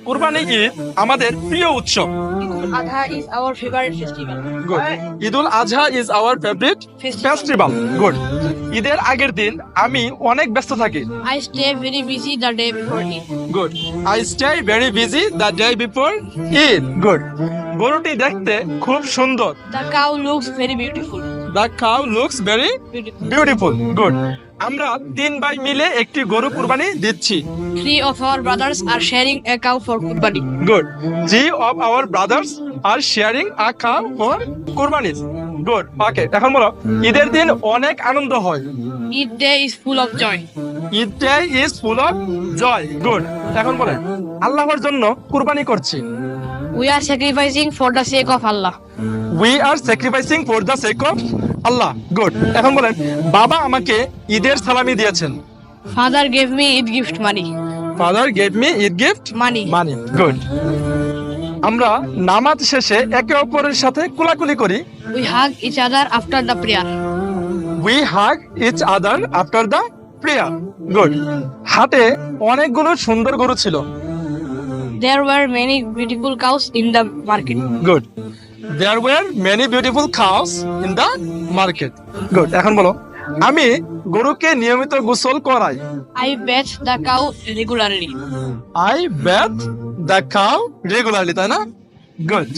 কুরবানি ঈদ আমাদের প্রিয় উৎসব। Adha is our favorite festival. Good. Eidul Azha is our favourite festival. Good. ঈদের আগের দিন আমি অনেক ব্যস্ত থাকি। I stay very busy the day before Eid. Good. I stay very busy the day before Eid. Good. গরুটি দেখতে খুব সুন্দর। The cow looks very beautiful. The cow looks very beautiful. Good. আমরা 3 ভাই মিলে একটি গরু কুরবানি দিচ্ছি। 3 of our brothers are sharing a cow for Qurbani. Good. 3 of our brothers are sharing a cow for কুরবানি। গুড। ওকে, এখন বলো ঈদের দিন অনেক আনন্দ হয়। Eid day is full of joy. Eid day is full of joy. Good. এখন বলেন আল্লাহর জন্য কুরবানি করছি। We are sacrificing for the sake of Allah. We are sacrificing for the sake of Allah. Good. এখন বলেন বাবা আমাকে ঈদের সালামি দিয়েছেন। Father gave me Eid gift money. Father gave me Eid gift Money. মানি। গুড। আমরা নামাজ শেষে একে অপরের সাথে কোলাকুলি করি। We hug each other after the prayer. We hug each other after the prayer. Good. হাটে অনেকগুলো সুন্দর গরু ছিল। There were many beautiful cows in the market. Good. There were many beautiful cows in the market. Good. এখন বলো আমি গরুকে নিয়মিত গোসল করাই। I bathe the cow regularly. I ব্যাথ the cow regularly, তাই না? গুড।